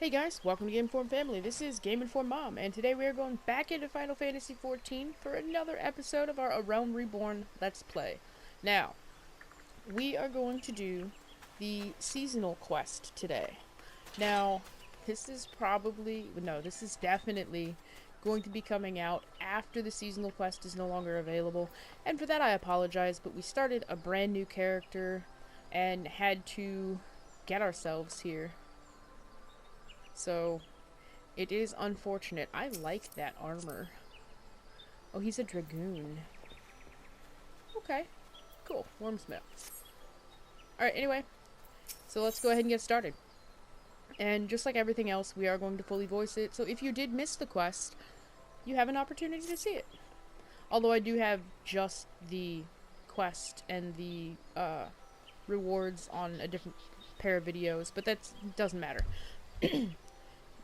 Hey guys, welcome to Game Informed Family. This is Game Informed Mom, and today we are going back into Final Fantasy XIV for another episode of our A Realm Reborn Let's Play. Now, we are going to do the seasonal quest today. Now, this is definitely going to be coming out after the seasonal quest is no longer available, and for that I apologize, but we started a brand new character and had to get ourselves here. So, it is unfortunate. I like that armor. Oh, he's a dragoon. Okay, cool. Wormsmith. Alright, anyway. So let's go ahead and get started. And just like everything else, we are going to fully voice it. So if you did miss the quest, you have an opportunity to see it. Although I do have just the quest and the rewards on a different pair of videos, but that doesn't matter.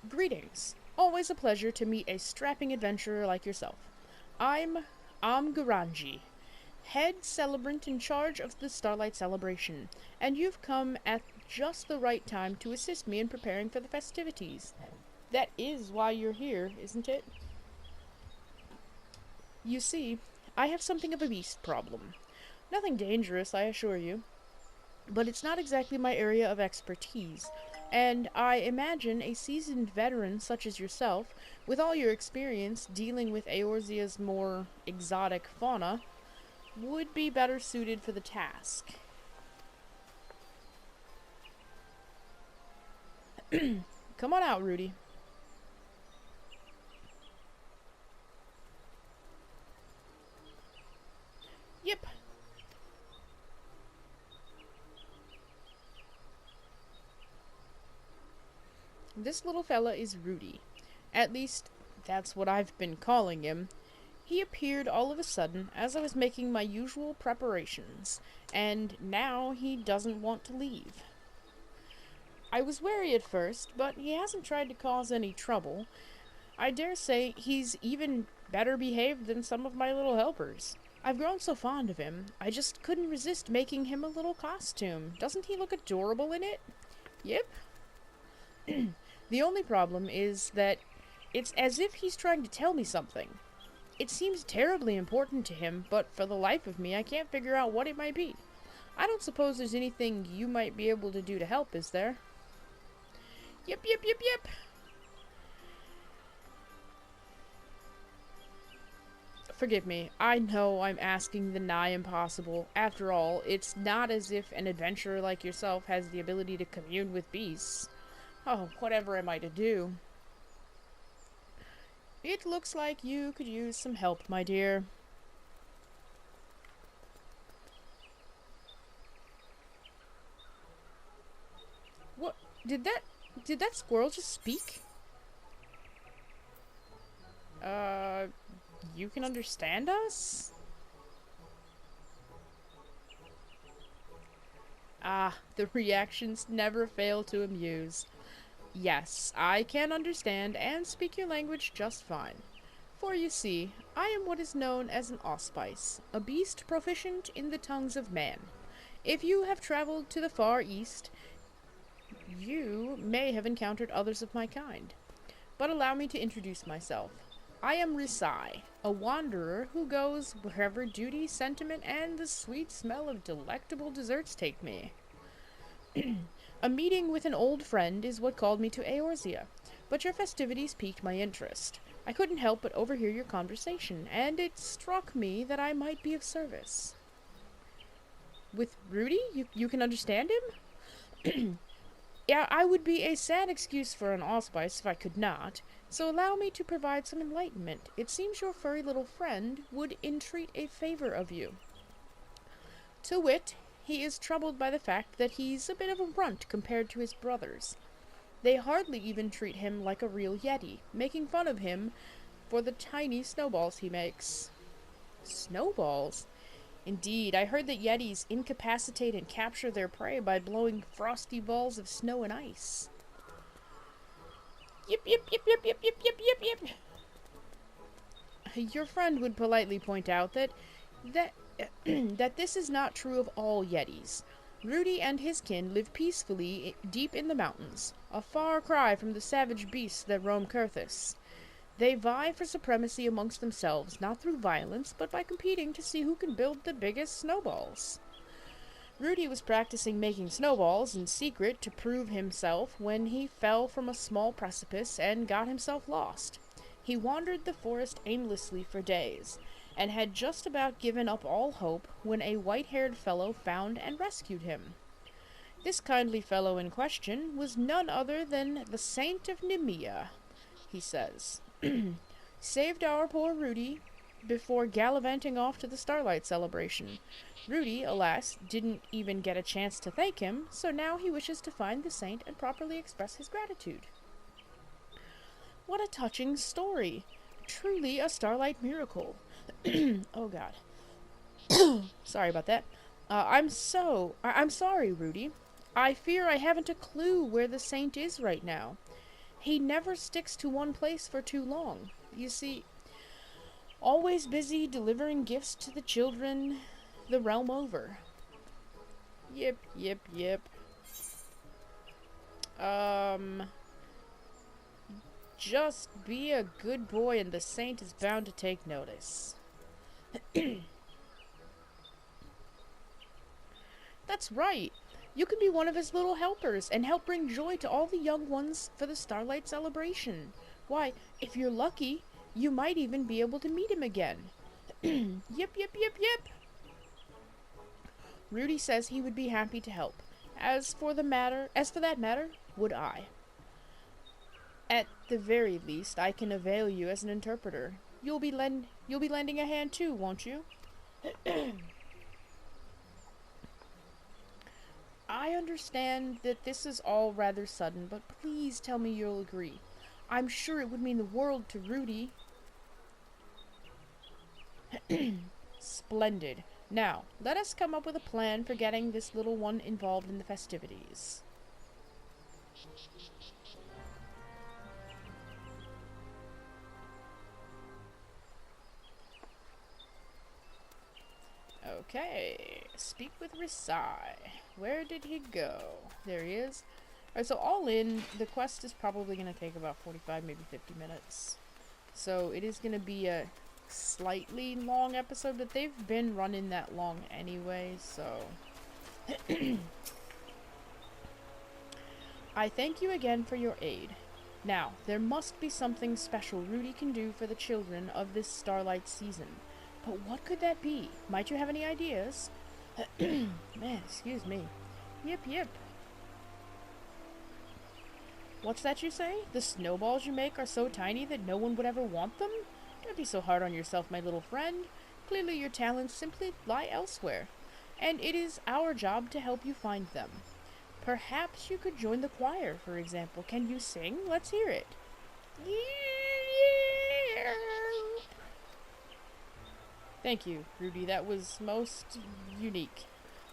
Greetings. Always a pleasure to meet a strapping adventurer like yourself. I'm Amgaranji, head celebrant in charge of the Starlight celebration, and you've come at just the right time to assist me in preparing for the festivities. That is why you're here, isn't it? You see, I have something of a beast problem. Nothing dangerous, I assure you. But it's not exactly my area of expertise, and I imagine a seasoned veteran such as yourself, with all your experience dealing with Eorzea's more exotic fauna, would be better suited for the task. Come on out, Rudy. Yep. This little fella is Rudy. At least, that's what I've been calling him. He appeared all of a sudden as I was making my usual preparations, and now he doesn't want to leave. I was wary at first, but he hasn't tried to cause any trouble. I dare say he's even better behaved than some of my little helpers. I've grown so fond of him, I just couldn't resist making him a little costume. Doesn't he look adorable in it? Yep. The only problem is that it's as if he's trying to tell me something. It seems terribly important to him, but for the life of me, I can't figure out what it might be. I don't suppose there's anything you might be able to do to help, is there? Yep. Forgive me, I know I'm asking the nigh impossible. After all, it's not as if an adventurer like yourself has the ability to commune with beasts. Oh, whatever am I to do? It looks like you could use some help, my dear. What? Did that squirrel just speak? You can understand us? Ah, the reactions never fail to amuse. Yes, I can understand and speak your language just fine. For you see, I am what is known as an auspice, a beast proficient in the tongues of man. If you have traveled to the far east, you may have encountered others of my kind. But allow me to introduce myself. I am Risai, a wanderer who goes wherever duty, sentiment, and the sweet smell of delectable desserts take me. A meeting with an old friend is what called me to Eorzea, but your festivities piqued my interest. I couldn't help but overhear your conversation, and it struck me that I might be of service. With Rudy? You can understand him? Yeah, I would be a sad excuse for an allspice if I could not, so allow me to provide some enlightenment. It seems your furry little friend would entreat a favor of you. To wit, he is troubled by the fact that he's a bit of a runt compared to his brothers. They hardly even treat him like a real Yeti, making fun of him for the tiny snowballs he makes. Snowballs? Indeed, I heard that Yetis incapacitate and capture their prey by blowing frosty balls of snow and ice. Yip. Your friend would politely point out that that this is not true of all Yetis. Rudy and his kin live peacefully deep in the mountains, a far cry from the savage beasts that roam Kurthus. They vie for supremacy amongst themselves, not through violence, but by competing to see who can build the biggest snowballs. Rudy was practicing making snowballs in secret to prove himself when he fell from a small precipice and got himself lost. He wandered the forest aimlessly for days, and had just about given up all hope when a white-haired fellow found and rescued him. This kindly fellow in question was none other than the Saint of Nemea, he says. Saved our poor Rudy before gallivanting off to the Starlight celebration. Rudy, alas, didn't even get a chance to thank him, so now he wishes to find the saint and properly express his gratitude. What a touching story! Truly a Starlight miracle. Oh god. Sorry about that. I'm sorry, Rudy. I fear I haven't a clue where the saint is right now. He never sticks to one place for too long. You see, always busy delivering gifts to the children the realm over. Yep. Just be a good boy and the saint is bound to take notice. That's right. You can be one of his little helpers and help bring joy to all the young ones for the Starlight celebration. Why, if you're lucky, you might even be able to meet him again. Yep. Rudy says he would be happy to help. As for that matter, would I. At the very least, I can avail you as an interpreter. You'll be lending a hand too, won't you? I understand that this is all rather sudden, but please tell me you'll agree. I'm sure it would mean the world to Rudy. Splendid. Now, let us come up with a plan for getting this little one involved in the festivities. Okay, speak with Risai. Where did he go? There he is. Alright, so all in, the quest is probably going to take about 45, maybe 50 minutes. So it is going to be a slightly long episode, but they've been running that long anyway, so... I thank you again for your aid. Now, there must be something special Rudy can do for the children of this Starlight season. But what could that be? Might you have any ideas? Man, excuse me. Yep. What's that you say? The snowballs you make are so tiny that no one would ever want them? Don't be so hard on yourself, my little friend. Clearly your talents simply lie elsewhere. And it is our job to help you find them. Perhaps you could join the choir, for example. Can you sing? Let's hear it. Thank you, Rudy. That was most unique.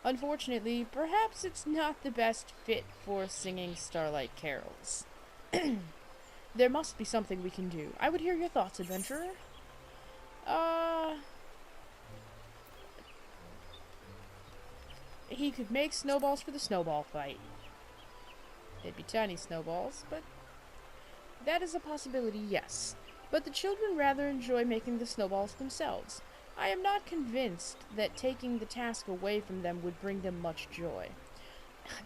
Unfortunately, perhaps it's not the best fit for singing Starlight carols. There must be something we can do. I would hear your thoughts, adventurer. He could make snowballs for the snowball fight. They'd be tiny snowballs, but that is a possibility, yes. But the children rather enjoy making the snowballs themselves. I am not convinced that taking the task away from them would bring them much joy.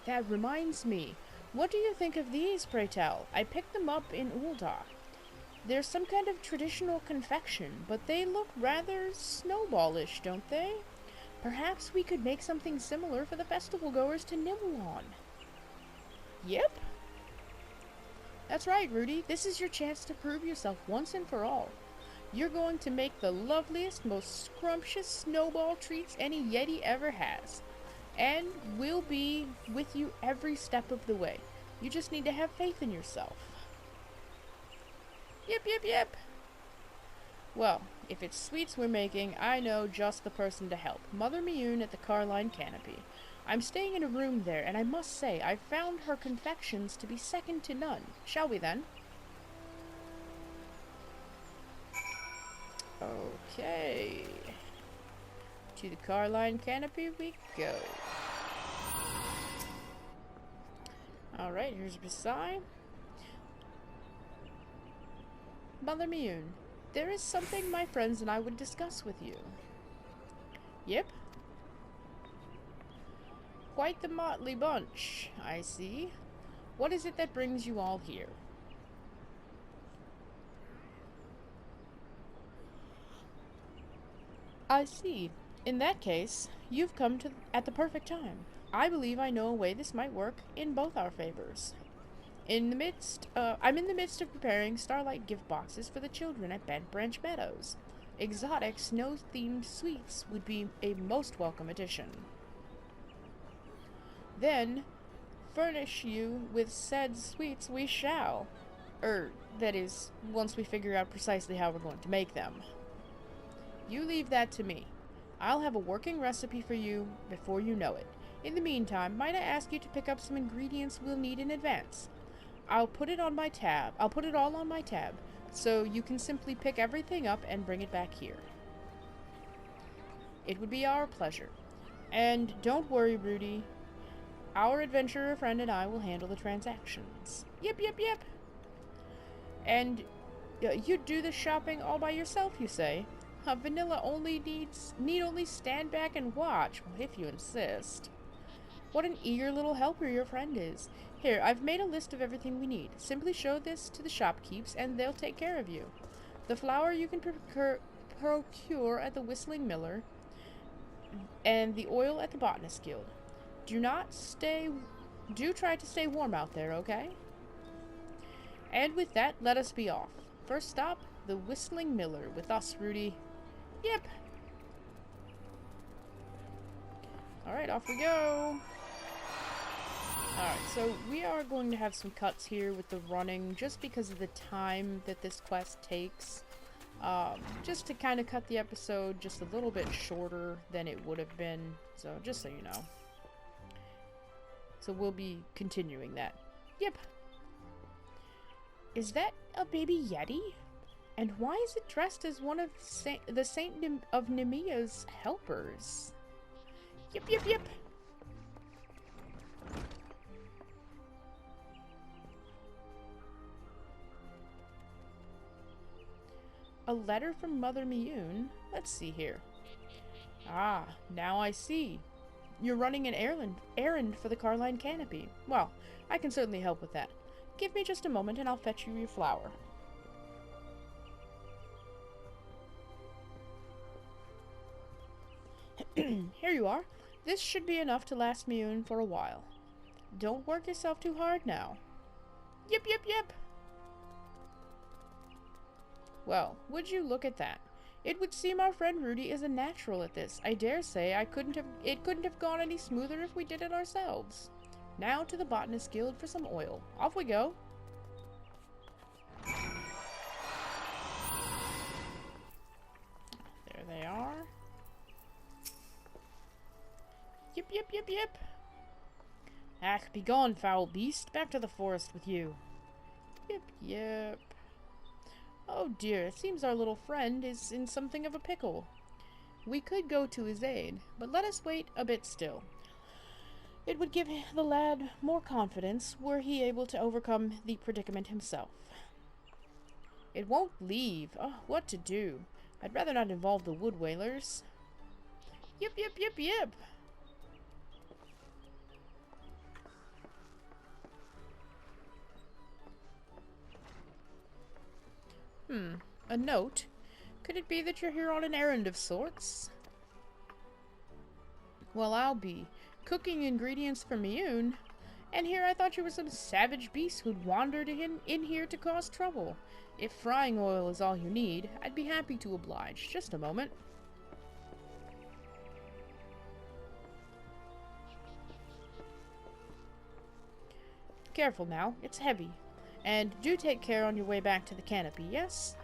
That reminds me. What do you think of these, pray tell? I picked them up in Ul'dah. They're some kind of traditional confection, but they look rather snowballish, don't they? Perhaps we could make something similar for the festival goers to nibble on. Yep. That's right, Rudy. This is your chance to prove yourself once and for all. You're going to make the loveliest, most scrumptious snowball treats any Yeti ever has. And we'll be with you every step of the way. You just need to have faith in yourself. Yep. Well, if it's sweets we're making, I know just the person to help. Mother Miyun at the Carline Canopy. I'm staying in a room there, and I must say, I've found her confections to be second to none. Shall we then? Okay. To the Carline Canopy we go. Alright, here's Bisai. Mother Miyun, there is something my friends and I would discuss with you. Yep. Quite the motley bunch, I see. What is it that brings you all here? I see. In that case, you've come at the perfect time. I believe I know a way this might work in both our favors. I'm in the midst of preparing Starlight gift boxes for the children at Bent Branch Meadows. Exotic snow-themed sweets would be a most welcome addition. Then, furnish you with said sweets we shall. That is, once we figure out precisely how we're going to make them. You leave that to me. I'll have a working recipe for you before you know it. In the meantime, might I ask you to pick up some ingredients we'll need in advance? I'll put it all on my tab, so you can simply pick everything up and bring it back here. It would be our pleasure. And don't worry, Rudy. Our adventurer friend and I will handle the transactions. Yep. And you'd do the shopping all by yourself, you say? Vanilla need only stand back and watch, if you insist. What an eager little helper your friend is. Here, I've made a list of everything we need. Simply show this to the shopkeepers, and they'll take care of you. The flour you can procure at the Whistling Miller, and the oil at the Botanist Guild. Do try to stay warm out there, okay? And with that, let us be off. First stop, the Whistling Miller with us, Rudy. Yep. Alright, off we go. Alright, so we are going to have some cuts here with the running, just because of the time that this quest takes. Just to kind of cut the episode just a little bit shorter than it would have been, so just so you know. So we'll be continuing that. Yep. Is that a baby Yeti? And why is it dressed as one of the Saint of Nemia's helpers? Yep. A letter from Mother Miyun? Let's see here. Ah, now I see. You're running an errand for the Carline Canopy. Well, I can certainly help with that. Give me just a moment and I'll fetch you your flour. Here you are. This should be enough to last Miyun for a while. Don't work yourself too hard now. Yep. Well, would you look at that? It would seem our friend Rudy is a natural at this. I dare say it couldn't have gone any smoother if we did it ourselves. Now to the Botanist Guild for some oil. Off we go. There they are. Yep. Ah, be gone, foul beast. Back to the forest with you. Yep. Oh dear, it seems our little friend is in something of a pickle. We could go to his aid, but let us wait a bit still. It would give the lad more confidence were he able to overcome the predicament himself. It won't leave. Oh, what to do? I'd rather not involve the wood whalers. Yep. A note? Could it be that you're here on an errand of sorts? Well, I'll be. Cooking ingredients for Miyun. And here I thought you were some savage beast who'd wandered in here to cause trouble. If frying oil is all you need, I'd be happy to oblige. Just a moment. Careful now, it's heavy. And do take care on your way back to the canopy, yes?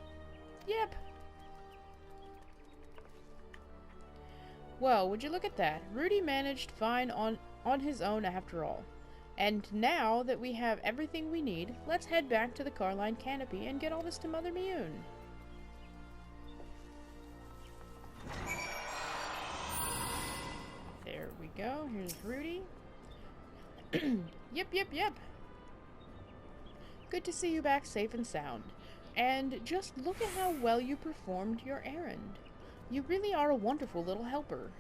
Yep. Well, would you look at that? Rudy managed fine on his own after all. And now that we have everything we need, let's head back to the Carline Canopy and get all this to Mother Miyun. There we go. Here's Rudy. Yep. Good to see you back safe and sound. And just look at how well you performed your errand. You really are a wonderful little helper.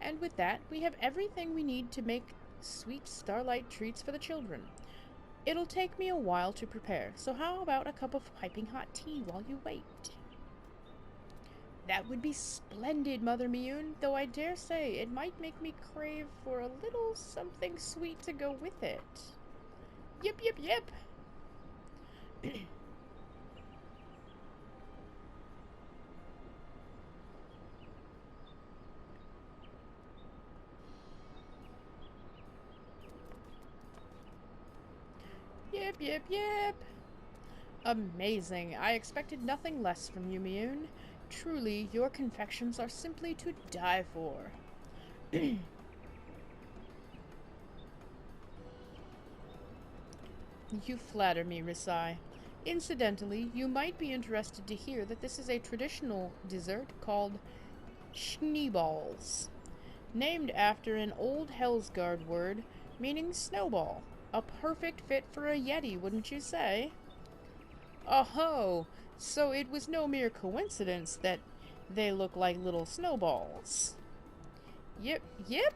And with that, we have everything we need to make sweet starlight treats for the children. It'll take me a while to prepare, so how about a cup of piping hot tea while you wait? That would be splendid, Mother Miyun, though I dare say it might make me crave for a little something sweet to go with it. Yip, yip, yip! Yip, yip, yip! Amazing. I expected nothing less from you, Miyun. Truly, your confections are simply to die for. You flatter me, Risai. Incidentally, you might be interested to hear that this is a traditional dessert called schneeballs, named after an old Hellsguard word meaning snowball. A perfect fit for a Yeti, wouldn't you say? Oh-ho! So it was no mere coincidence that they look like little snowballs. Yip, yip!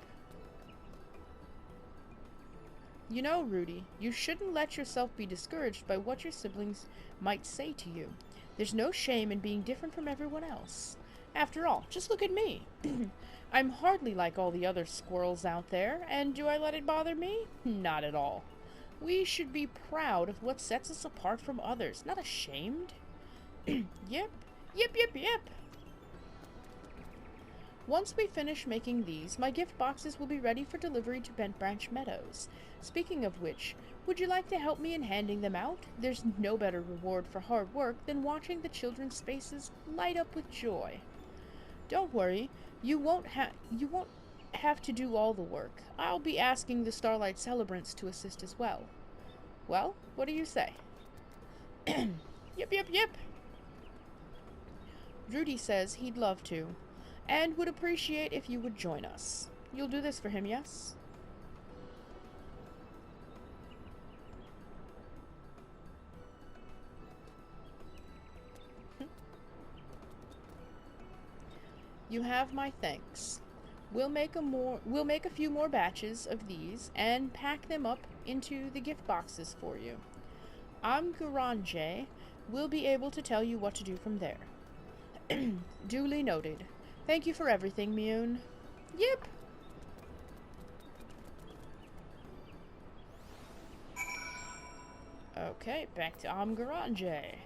You know, Rudy, you shouldn't let yourself be discouraged by what your siblings might say to you. There's no shame in being different from everyone else. After all, just look at me. I'm hardly like all the other squirrels out there, and do I let it bother me? Not at all. We should be proud of what sets us apart from others, not ashamed. Yep, yip, yip, yip. Once we finish making these, my gift boxes will be ready for delivery to Bent Branch Meadows. Speaking of which, would you like to help me in handing them out? There's no better reward for hard work than watching the children's faces light up with joy. Don't worry, you won't have to do all the work. I'll be asking the Starlight celebrants to assist as well. Well, what do you say? Yip, yip, yip. Rudy says he'd love to, and would appreciate if you would join us. You'll do this for him, yes? You have my thanks. We'll make a few more batches of these and pack them up into the gift boxes for you. Garanje will be able to tell you what to do from there. Duly noted. Thank you for everything, Miyun. Yep. Okay, back to Garanje.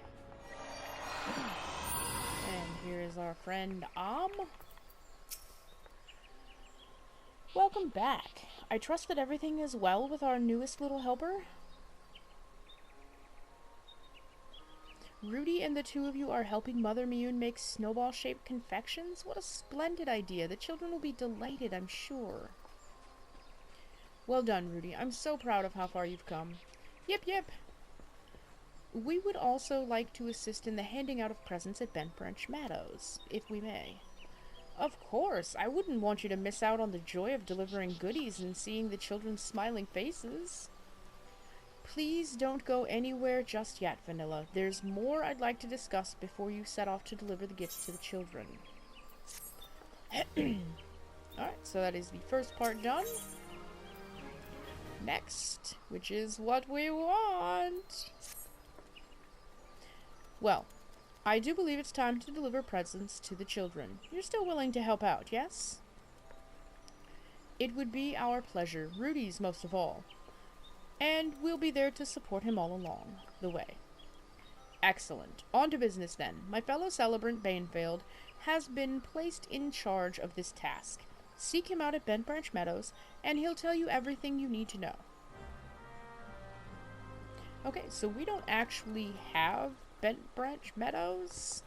And here's our friend Welcome back. I trust that everything is well with our newest little helper. Rudy and the two of you are helping Mother Miyun make snowball-shaped confections? What a splendid idea. The children will be delighted, I'm sure. Well done, Rudy. I'm so proud of how far you've come. Yip, yip. We would also like to assist in the handing out of presents at Bent Branch Meadows, if we may. Of course. I wouldn't want you to miss out on the joy of delivering goodies and seeing the children's smiling faces. Please don't go anywhere just yet, Vanilla. There's more I'd like to discuss before you set off to deliver the gifts to the children. Alright, so that is the first part done. Next, which is what we want. Well, I do believe it's time to deliver presents to the children. You're still willing to help out, yes? It would be our pleasure, Rudy's most of all. And we'll be there to support him all along the way. Excellent. On to business then. My fellow celebrant Banefeld has been placed in charge of this task. Seek him out at Bent Branch Meadows, and he'll tell you everything you need to know. Okay, so we don't actually have Bent Branch Meadows,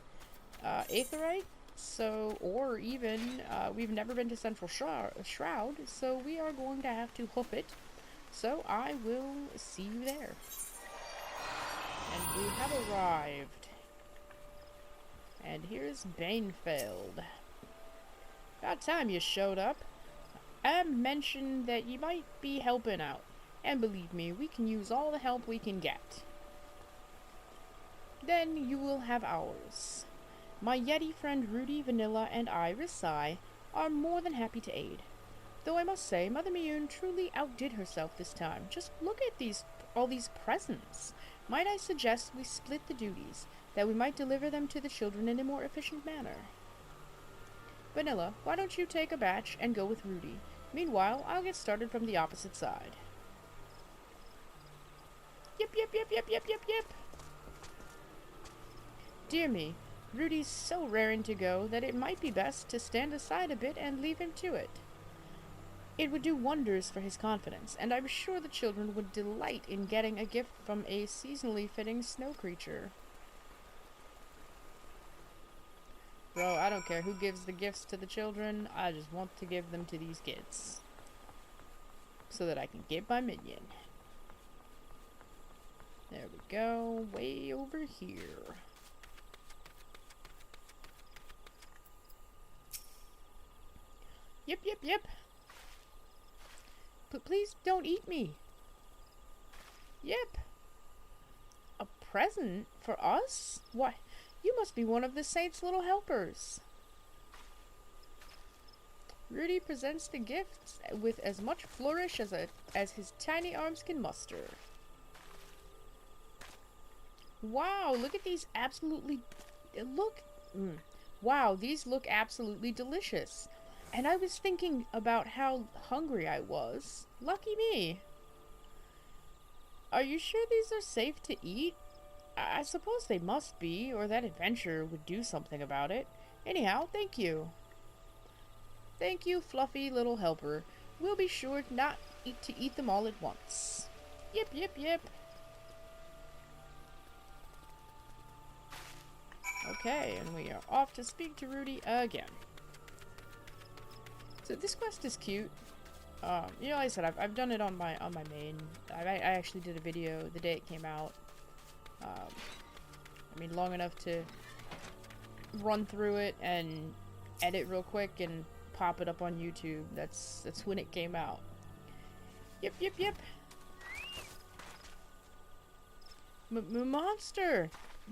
Aetheryte, so, or even, we've never been to Central Shroud, so we are going to have to hoof it So I will see you there. And we have arrived. And here's Banefeld. About time you showed up. Em mentioned that you might be helping out. And believe me, we can use all the help we can get. Then you will have ours. My Yeti friend Rudy, Vanilla, and I, Risai, are more than happy to aid. Though I must say, Mother Miyun truly outdid herself this time. Just look at all these presents. Might I suggest we split the duties, that we might deliver them to the children in a more efficient manner? Vanilla, why don't you take a batch and go with Rudy? Meanwhile, I'll get started from the opposite side. Yep, yep, yep, yep, yep, yep, yep. Dear me, Rudy's so raring to go that it might be best to stand aside a bit and leave him to it. It would do wonders for his confidence, and I'm sure the children would delight in getting a gift from a seasonally fitting snow creature. Bro, I don't care who gives the gifts to the children, I just want to give them to these kids. So that I can get my minion. There we go, way over here. Yep, yep, yep. But please don't eat me. Yep. A present for us? Why, you must be one of the saint's little helpers. Rudy presents the gifts with as much flourish as his tiny arms can muster. Wow, look at these Wow, these look absolutely delicious. And I was thinking about how hungry I was. Lucky me. Are you sure these are safe to eat? I suppose they must be, or that adventurer would do something about it. Anyhow, thank you. Thank you, fluffy little helper. We'll be sure not to eat them all at once. Yip, yip, yip. Okay, and we are off to speak to Rudy again. So this quest is cute. You know, like I said, I've done it on my main. I actually did a video the day it came out. I mean, long enough to run through it and edit real quick and pop it up on YouTube. That's when it came out. Yep, yep, yep. Monster!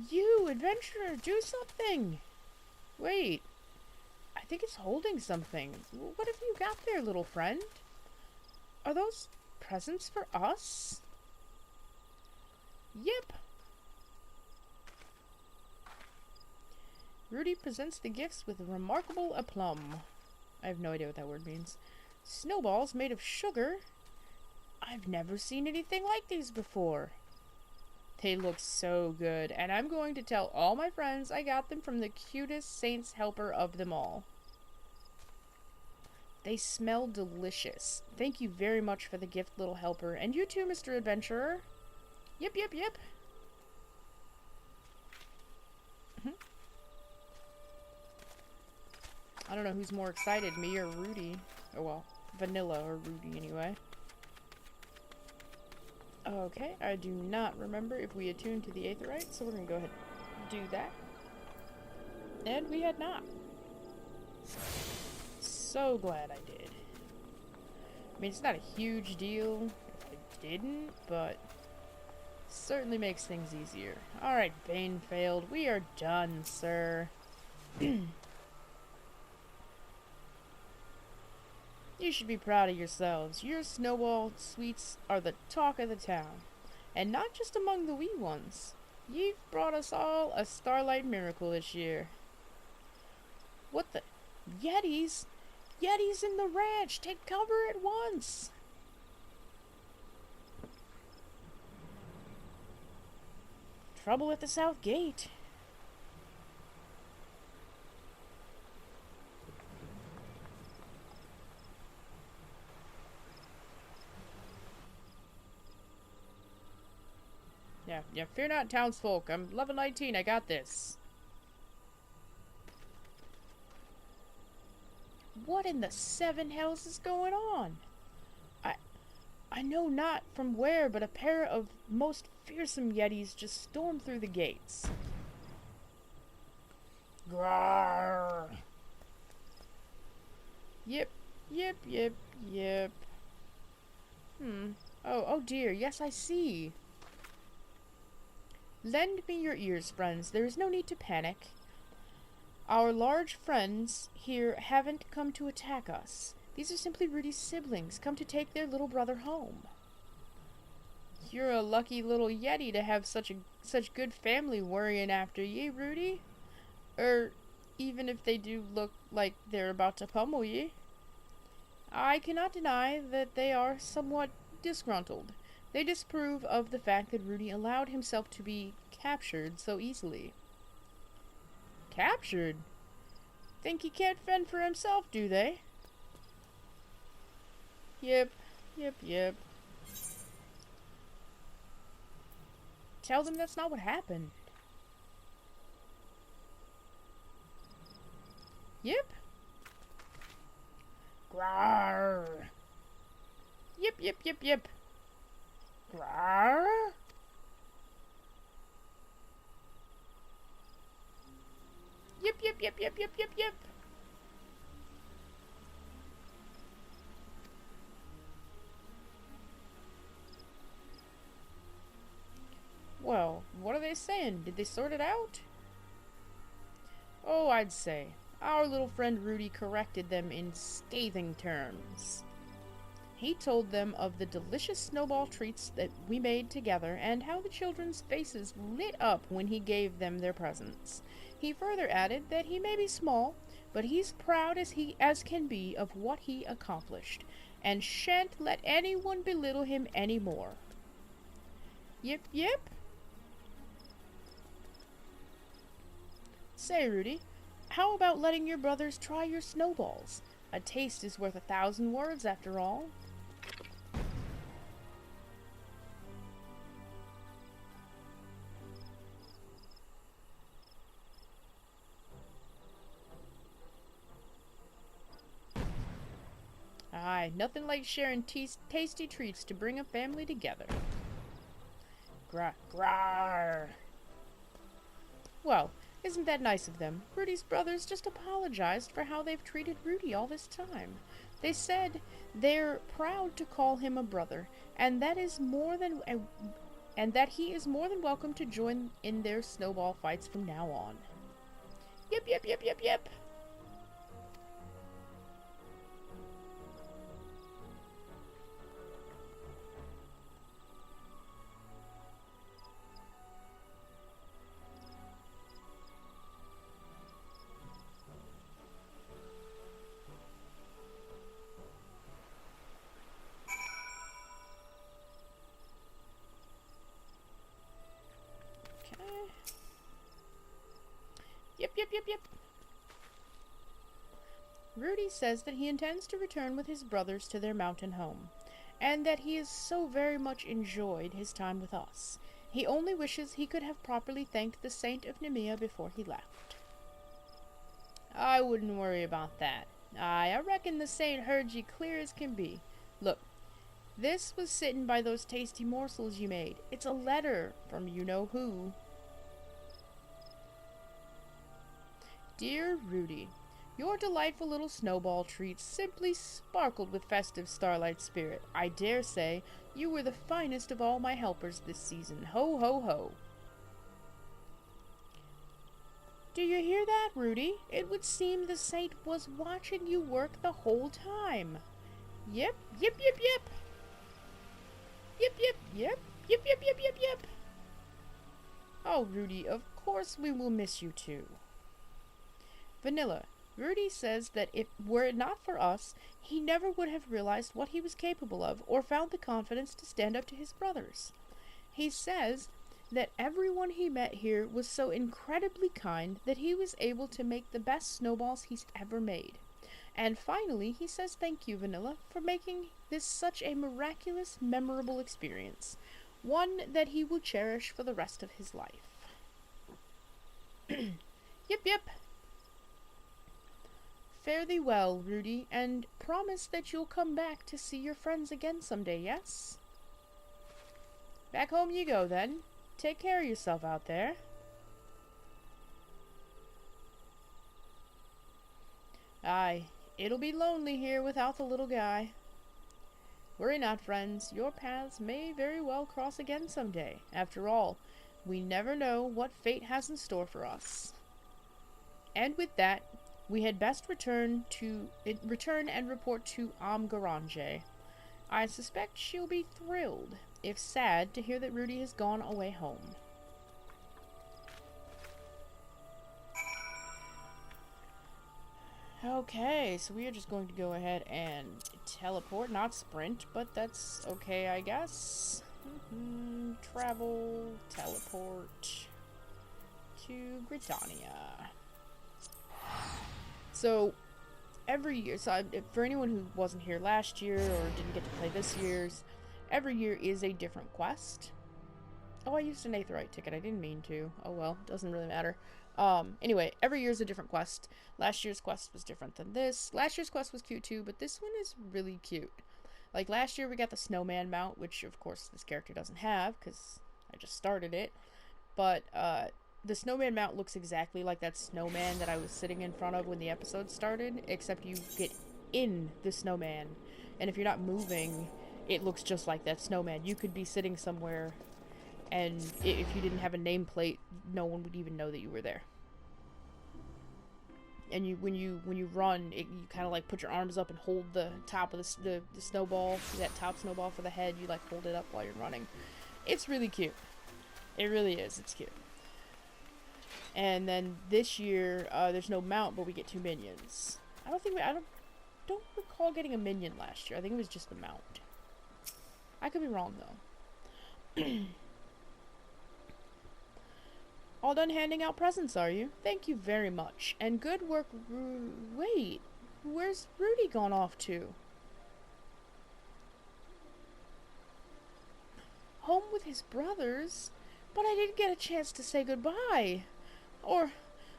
You, adventurer, do something! Wait. I think it's holding something. What have you got there, little friend? Are those presents for us? Yep. Rudy presents the gifts with remarkable aplomb. I have no idea what that word means. Snowballs made of sugar? I've never seen anything like these before. They look so good, and I'm going to tell all my friends I got them from the cutest saint's helper of them all. They smell delicious. Thank you very much for the gift, little helper. And you too, Mr. Adventurer. Yep, yep, yep. I don't know who's more excited, me or Rudy. Oh well, Vanilla or Rudy anyway. Okay, I do not remember if we attuned to the Aetherite, so we're gonna go ahead and do that. And we had not. So glad I did. I mean, it's not a huge deal if I didn't, but certainly makes things easier. Alright, Banefeld, we are done, sir. You should be proud of yourselves. Your snowball sweets are the talk of the town. And not just among the wee ones. You've brought us all a Starlight miracle this year. What the? Yetis? Yetis in the ranch! Take cover at once! Trouble at the south gate. Yeah, fear not, townsfolk. I'm level 19, I got this. What in the seven hells is going on? I I know not from where, but a pair of most fearsome Yetis just stormed through the gates. Grrr. Yip, yip, yip, yip. Oh dear, yes, I see. Lend me your ears, friends. There is no need to panic. Our large friends here haven't come to attack us. These are simply Rudy's siblings, come to take their little brother home. You're a lucky little Yeti to have such good family worrying after ye, Rudy. Even if they do look like they're about to pummel ye. I cannot deny that they are somewhat disgruntled. They disapprove of the fact that Rudy allowed himself to be captured so easily. Captured? Think he can't fend for himself, do they? Yep, yep, yep. Tell them that's not what happened. Yep. Grrr. Yip, yip, yip, yip. Grrr. Yip, yip, yip, yip, yip, yip, yip. Well, what are they saying? Did they sort it out? Oh, I'd say. Our little friend Rudy corrected them in scathing terms. He told them of the delicious snowball treats that we made together and how the children's faces lit up when he gave them their presents. He further added that he may be small, but he's proud as can be of what he accomplished, and shan't let anyone belittle him any more. Yip, yip. Say, Rudy, how about letting your brothers try your snowballs? A taste is worth 1,000 words, after all. Aye, nothing like sharing tasty treats to bring a family together. Grah, grah. Well, isn't that nice of them? Rudy's brothers just apologized for how they've treated Rudy all this time. They said they're proud to call him a brother, and that he is more than welcome to join in their snowball fights from now on. Yep, yep, yep, yep, yep. Yep, yep, yep, yep. Rudy says that he intends to return with his brothers to their mountain home, and that he has so very much enjoyed his time with us. He only wishes he could have properly thanked the Saint of Nemea before he left. I wouldn't worry about that. I reckon the Saint heard ye clear as can be. Look, this was sitting by those tasty morsels you made. It's a letter from you-know-who. Dear Rudy, your delightful little snowball treats simply sparkled with festive starlight spirit. I dare say you were the finest of all my helpers this season. Ho, ho, ho. Do you hear that, Rudy? It would seem the Saint was watching you work the whole time. Yep, yip, yip, yip. Yip, yip, yip. Yip, yip, yip, yip, yip. Oh, Rudy, of course we will miss you too. Vanilla, Rudy says that were it not for us, he never would have realized what he was capable of or found the confidence to stand up to his brothers. He says that everyone he met here was so incredibly kind that he was able to make the best snowballs he's ever made. And finally, he says thank you, Vanilla, for making this such a miraculous, memorable experience, one that he will cherish for the rest of his life. Yip, yip. Fare thee well, Rudy, and promise that you'll come back to see your friends again someday, yes? Back home you go, then. Take care of yourself out there. Aye, it'll be lonely here without the little guy. Worry not, friends. Your paths may very well cross again someday. After all, we never know what fate has in store for us. And with that, we had best return and report to Garanje. I suspect she'll be thrilled, if sad, to hear that Rudy has gone away home. Okay, so we are just going to go ahead and teleport, not sprint, but that's okay, I guess. Travel, teleport to Britannia. So, every year, for anyone who wasn't here last year or didn't get to play this year's, every year is a different quest. Oh, I used an Aetheryte ticket, I didn't mean to. Oh well, doesn't really matter. Anyway, every year is a different quest. Last year's quest was different than this. Last year's quest was cute too, but this one is really cute. Like, last year we got the snowman mount, which of course this character doesn't have, because I just started it. But, the snowman mount looks exactly like that snowman that I was sitting in front of when the episode started, except you get in the snowman. And if you're not moving, it looks just like that snowman. You could be sitting somewhere, and if you didn't have a nameplate, no one would even know that you were there. And when you run, you kind of like put your arms up and hold the top of the snowball, that top snowball for the head. You like hold it up while you're running. It's really cute. It really is. It's cute. And then this year, there's no mount, but we get 2 minions. I don't recall getting a minion last year. I think it was just the mount. I could be wrong though. All done handing out presents, are you? Thank you very much. And good work, wait, where's Rudy gone off to? Home with his brothers? But I didn't get a chance to say goodbye. Or,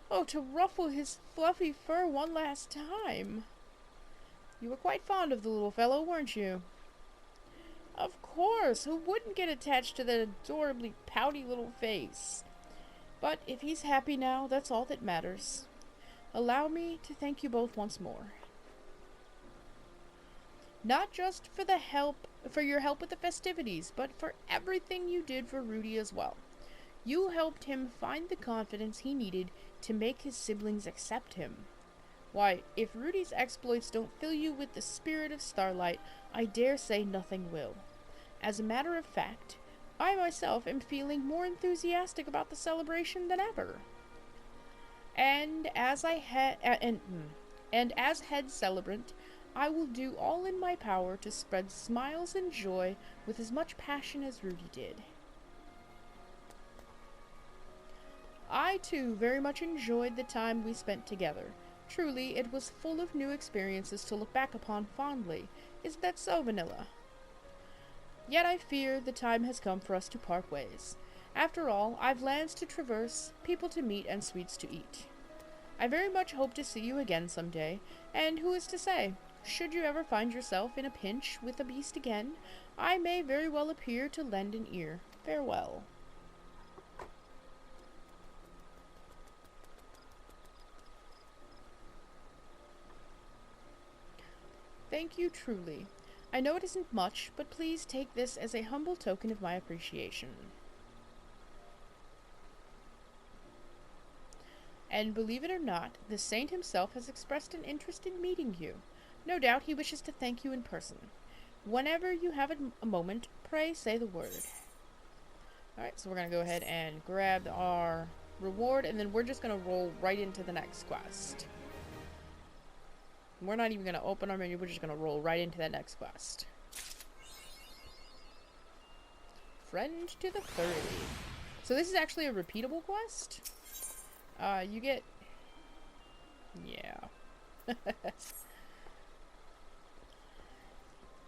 oh, to ruffle his fluffy fur one last time. You were quite fond of the little fellow, weren't you? Of course, who wouldn't get attached to that adorably pouty little face? But if he's happy now, that's all that matters. Allow me to thank you both once more. Not just for your help with the festivities, but for everything you did for Rudy as well. You helped him find the confidence he needed to make his siblings accept him. Why, if Rudy's exploits don't fill you with the spirit of Starlight, I dare say nothing will. As a matter of fact, I myself am feeling more enthusiastic about the celebration than ever. And as as head celebrant, I will do all in my power to spread smiles and joy with as much passion as Rudy did. I too very much enjoyed the time we spent together. Truly, it was full of new experiences to look back upon fondly. Isn't that so, Vanilla? Yet I fear the time has come for us to part ways. After all, I've lands to traverse, people to meet, and sweets to eat. I very much hope to see you again someday, and who is to say, should you ever find yourself in a pinch with a beast again, I may very well appear to lend an ear. Farewell. Thank you truly. I know it isn't much, but please take this as a humble token of my appreciation. And believe it or not, the saint himself has expressed an interest in meeting you. No doubt he wishes to thank you in person. Whenever you have a moment, pray say the word. Alright, so we're going to go ahead and grab our reward, and then we're just going to roll right into the next quest. We're not even going to open our menu, we're just going to roll right into that next quest. Friend to the 30. So this is actually a repeatable quest. You get... Yeah.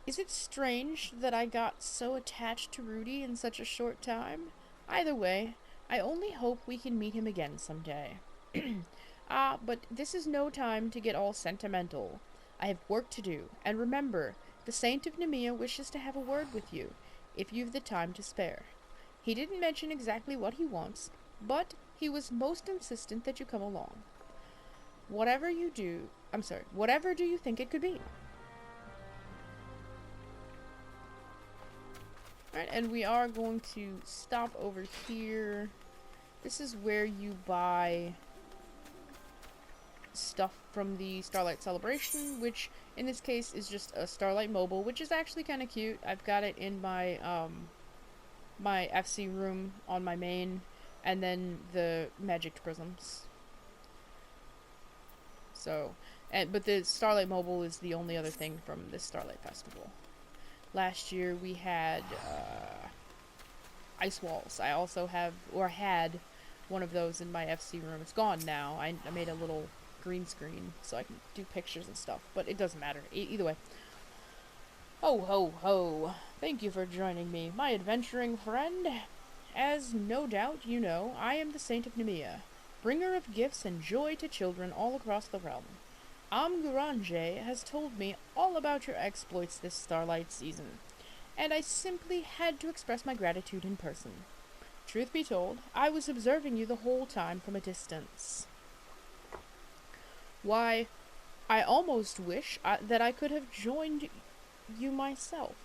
Is it strange that I got so attached to Rudy in such a short time? Either way, I only hope we can meet him again someday. Ah, but this is no time to get all sentimental. I have work to do, and remember, the Saint of Nemea wishes to have a word with you, if you've the time to spare. He didn't mention exactly what he wants, but he was most insistent that you come along. Whatever do you think it could be? Alright, and we are going to stop over here. This is where you buy stuff from the Starlight Celebration, which in this case is just a Starlight Mobile, which is actually kind of cute. I've got it in my my FC room on my main, and then the Magic Prisms. So, but the Starlight Mobile is the only other thing from this Starlight Festival. Last year we had ice walls. I also had one of those in my FC room. It's gone now. I made a little green screen so I can do pictures and stuff, but it doesn't matter. Either way. Ho ho ho. Thank you for joining me, my adventuring friend. As no doubt you know, I am the Saint of Nemea, bringer of gifts and joy to children all across the realm. Amguranje has told me all about your exploits this Starlight season, and I simply had to express my gratitude in person. Truth be told, I was observing you the whole time from a distance. Why, I almost wish that I could have joined you myself,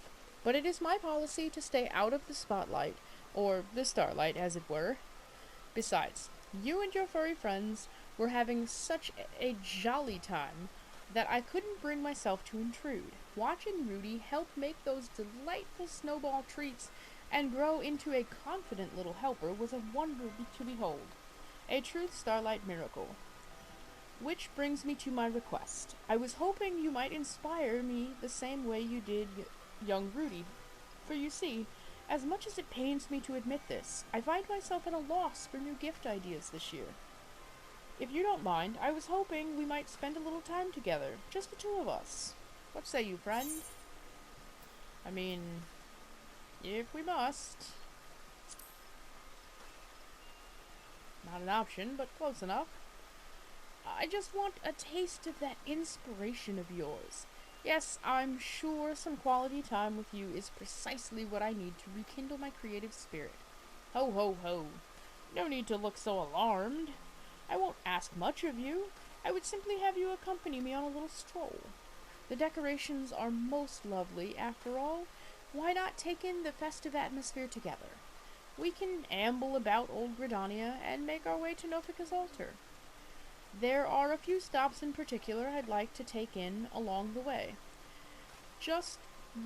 but it is my policy to stay out of the spotlight, or the starlight as it were. Besides, you and your furry friends were having such a jolly time that I couldn't bring myself to intrude. Watching Rudy help make those delightful snowball treats and grow into a confident little helper was a wonder to behold. A true Starlight miracle. Which brings me to my request. I was hoping you might inspire me the same way you did young Rudy. For you see, as much as it pains me to admit this, I find myself at a loss for new gift ideas this year. If you don't mind, I was hoping we might spend a little time together, just the two of us. What say you, friend? I mean, if we must. Not an option, but close enough. I just want a taste of that inspiration of yours. Yes, I'm sure some quality time with you is precisely what I need to rekindle my creative spirit. Ho ho ho. No need to look so alarmed. I won't ask much of you. I would simply have you accompany me on a little stroll. The decorations are most lovely, after all. Why not take in the festive atmosphere together? We can amble about Old Gridania and make our way to Nofika's altar. There are a few stops in particular I'd like to take in along the way. Just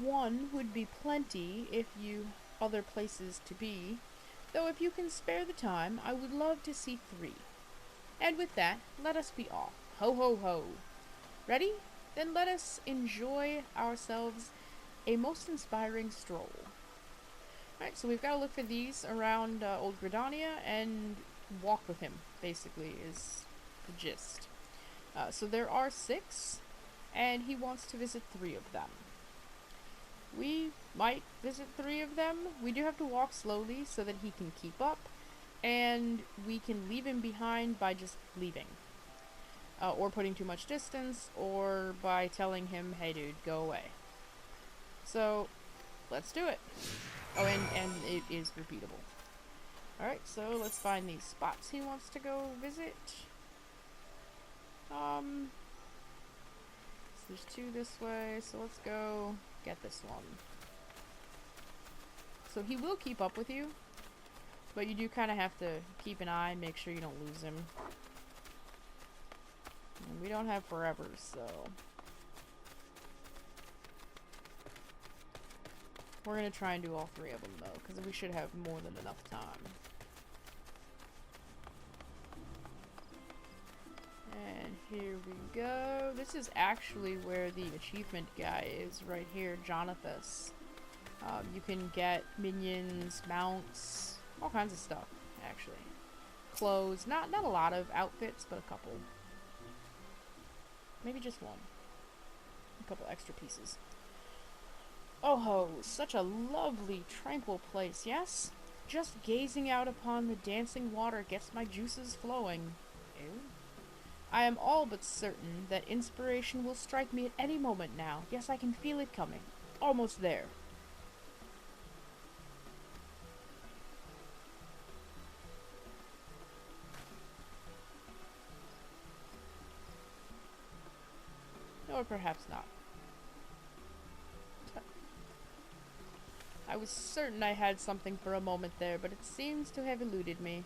one would be plenty if you other places to be, though if you can spare the time, I would love to see 3. And with that, let us be off. Ho ho ho. Ready? Then let us enjoy ourselves a most inspiring stroll. Alright, so we've got to look for these around Old Gridania and walk with him, basically, is the gist. So there are 6, and he wants to visit 3 of them. We might visit 3 of them. We do have to walk slowly so that he can keep up, and we can leave him behind by just leaving. Or putting too much distance, or by telling him, hey dude, go away. So, let's do it. Oh, and it is repeatable. Alright, so let's find these spots he wants to go visit. So there's 2 this way, so let's go get this one. So he will keep up with you, but you do kind of have to keep an eye and make sure you don't lose him. And we don't have forever, so we're going to try and do all 3 of them, though, because we should have more than enough time. And here we go. This is actually where the achievement guy is, right here, Jonathas. You can get minions, mounts, all kinds of stuff, actually. Clothes, not a lot of outfits, but a couple. Maybe just one. A couple extra pieces. Oh ho, such a lovely, tranquil place, yes? Just gazing out upon the dancing water gets my juices flowing. Ew. I am all but certain that inspiration will strike me at any moment now. Yes, I can feel it coming. Almost there. Or perhaps not. I was certain I had something for a moment there, but it seems to have eluded me.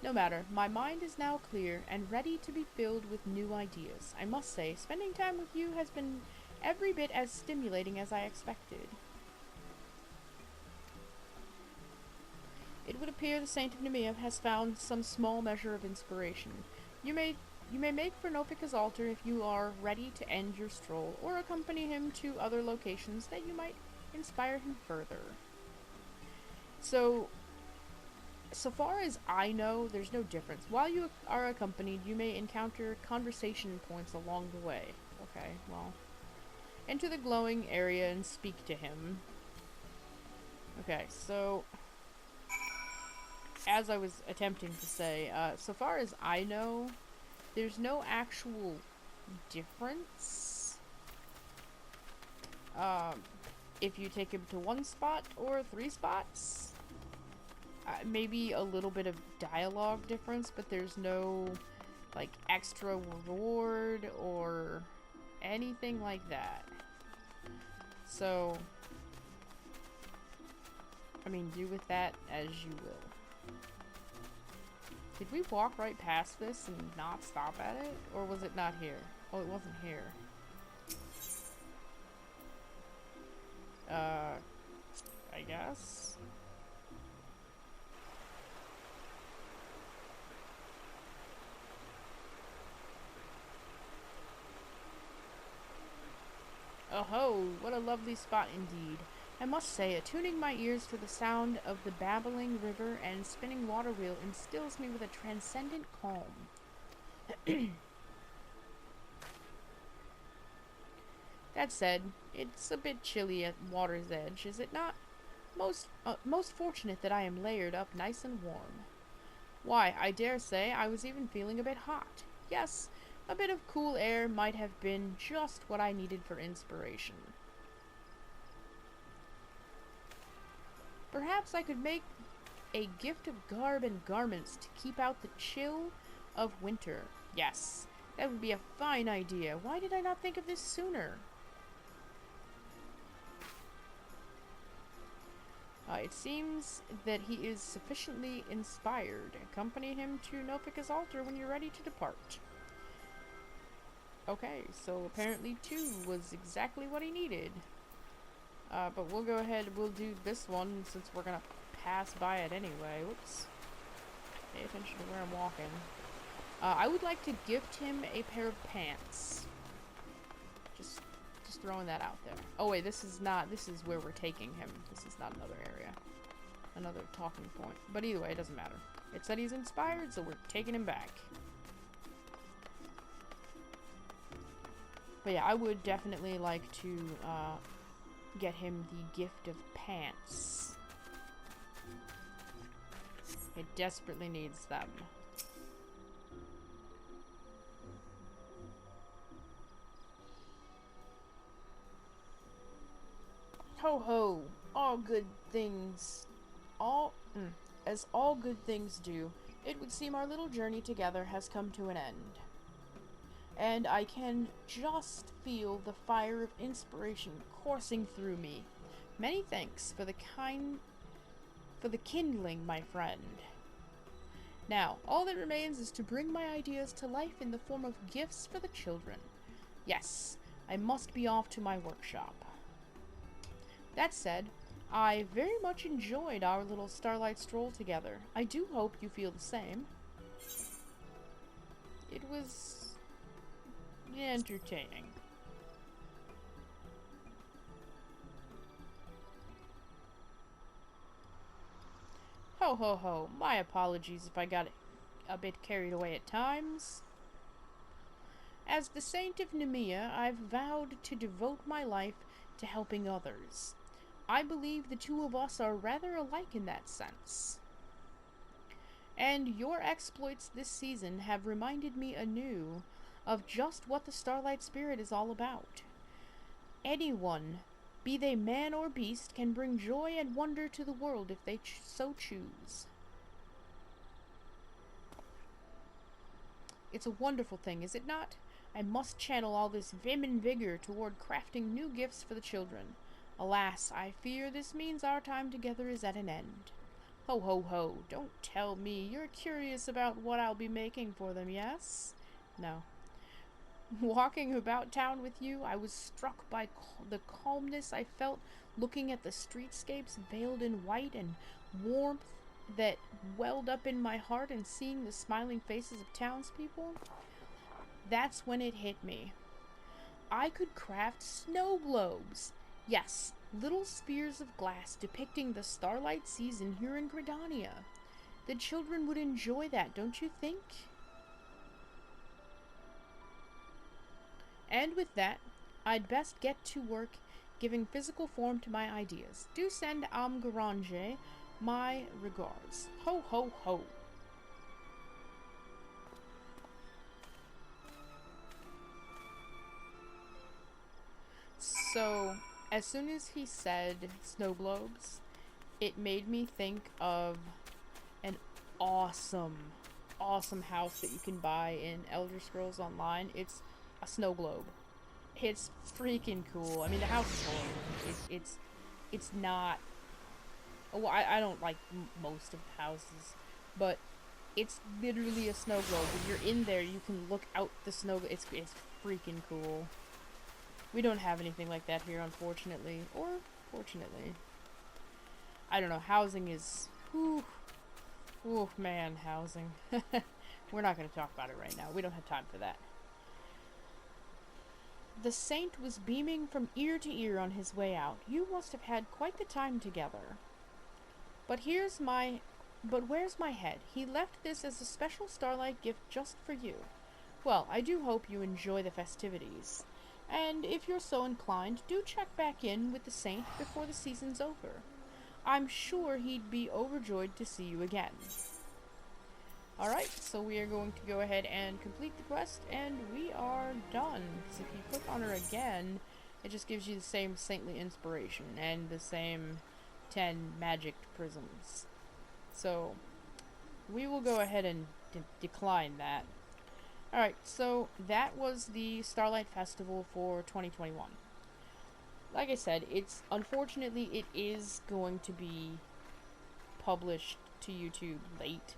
No matter, my mind is now clear and ready to be filled with new ideas. I must say, spending time with you has been every bit as stimulating as I expected. It would appear the Saint of Nemea has found some small measure of inspiration. You may make for Nofika's altar if you are ready to end your stroll, or accompany him to other locations that you might inspire him further. So far as I know, there's no difference. While you are accompanied, you may encounter conversation points along the way. Okay, well. Enter the glowing area and speak to him. Okay, so as I was attempting to say, so far as I know, there's no actual difference if you take him to one spot or 3 spots. Maybe a little bit of dialogue difference, but there's no like extra reward or anything like that. So I mean, do with that as you will. Did we walk right past this and not stop at it? Or was it not here? Oh, it wasn't here. I guess. Oh ho, what a lovely spot indeed. I must say, attuning my ears to the sound of the babbling river and spinning water wheel instills me with a transcendent calm. That said, it's a bit chilly at water's edge, is it not? Most fortunate that I am layered up nice and warm. Why, I dare say I was even feeling a bit hot. Yes, a bit of cool air might have been just what I needed for inspiration. Perhaps I could make a gift of garb and garments to keep out the chill of winter. Yes, that would be a fine idea. Why did I not think of this sooner? It seems that he is sufficiently inspired. Accompany him to Nofika's altar when you're ready to depart. Okay, so apparently 2 was exactly what he needed. But we'll go ahead, we'll do this one since we're gonna pass by it anyway. Whoops. Pay attention to where I'm walking. I would like to gift him a pair of pants. Just throwing that out there. Oh wait, this is where we're taking him. This is not another area. Another talking point. But either way, it doesn't matter. It said he's inspired, so we're taking him back. But yeah, I would definitely like to get him the gift of pants. It desperately needs them. Ho ho! All good things... As all good things do, it would seem our little journey together has come to an end. And I can just feel the fire of inspiration coursing through me. Many thanks for the kindling, my friend. Now, all that remains is to bring my ideas to life in the form of gifts for the children. Yes, I must be off to my workshop. That said, I very much enjoyed our little Starlight stroll together. I do hope you feel the same. It was entertaining. Ho ho ho, my apologies if I got a bit carried away at times. As the Saint of Nemea, I've vowed to devote my life to helping others. I believe the 2 of us are rather alike in that sense. And your exploits this season have reminded me anew of just what the Starlight Spirit is all about. Anyone, be they man or beast, can bring joy and wonder to the world if they so choose. It's a wonderful thing, is it not? I must channel all this vim and vigor toward crafting new gifts for the children. Alas, I fear this means our time together is at an end. Ho ho ho, don't tell me you're curious about what I'll be making for them, yes? No. Walking about town with you, I was struck by the calmness I felt looking at the streetscapes veiled in white and warmth that welled up in my heart and seeing the smiling faces of townspeople. That's when it hit me. I could craft snow globes. Yes, little spheres of glass depicting the starlight season here in Gridania. The children would enjoy that, don't you think? And with that, I'd best get to work giving physical form to my ideas. Do send Garanje my regards. Ho ho ho. So, as soon as he said snow globes, it made me think of an awesome house that you can buy in Elder Scrolls Online. It's a snow globe. It's freaking cool. I mean, the house is horrible. It's not. Well, I don't like most of the houses, but it's literally a snow globe. When you're in there, you can look out the snow. It's freaking cool. We don't have anything like that here, unfortunately, or fortunately. I don't know. Housing is, ooh man, housing. We're not going to talk about it right now. We don't have time for that. The saint was beaming from ear to ear on his way out. You must have had quite the time together. But where's my head? He left this as a special Starlight gift just for you. Well, I do hope you enjoy the festivities. And if you're so inclined, do check back in with the saint before the season's over. I'm sure he'd be overjoyed to see you again. Alright, so we are going to go ahead and complete the quest, and we are done. So if you click on her again, it just gives you the same saintly inspiration and the same 10 magic prisms. So we will go ahead and decline that. Alright, so that was the Starlight Festival for 2021. Like I said, unfortunately it is going to be published to YouTube late.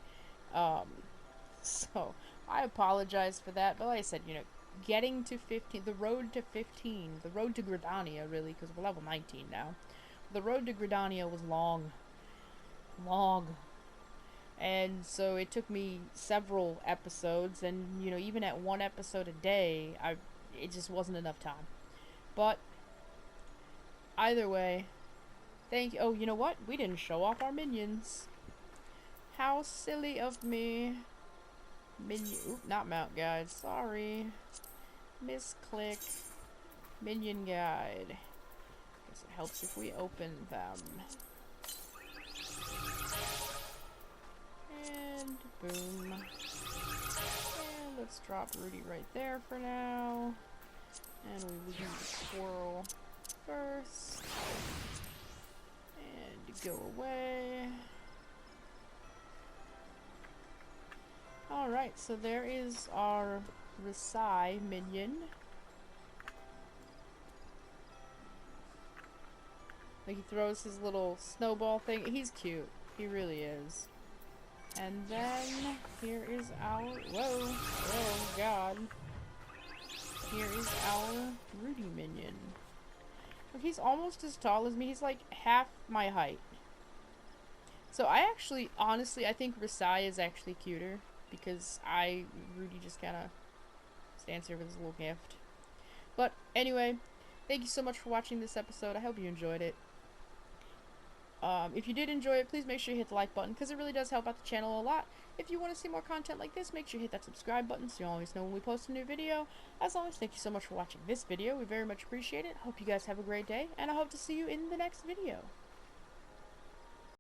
So I apologize for that, but like I said, getting to 15, the road to 15, the road to Gridania, really, because we're level 19 now. The road to Gridania was long. And so it took me several episodes, and, even at one episode a day, it just wasn't enough time. But, either way, thank you. Oh, you know what? We didn't show off our minions. How silly of me. Not mount guide, sorry. Misclick. Minion guide. Guess it helps if we open them. And boom. And let's drop Rudy right there for now. And we will use the squirrel first. And go away. Alright, so there is our Risai minion. Like, he throws his little snowball thing. He's cute. He really is. And then, here is our... Whoa, God. Here is our Rudy minion. Look, he's almost as tall as me. He's like half my height. So I actually, honestly, I think Risai is actually cuter. Because Rudy just kind of stands here with his little gift. But anyway, thank you so much for watching this episode. I hope you enjoyed it. If you did enjoy it, please make sure you hit the like button, because it really does help out the channel a lot. If you want to see more content like this, make sure you hit that subscribe button so you'll always know when we post a new video. As always, thank you so much for watching this video. We very much appreciate it. Hope you guys have a great day, and I hope to see you in the next video.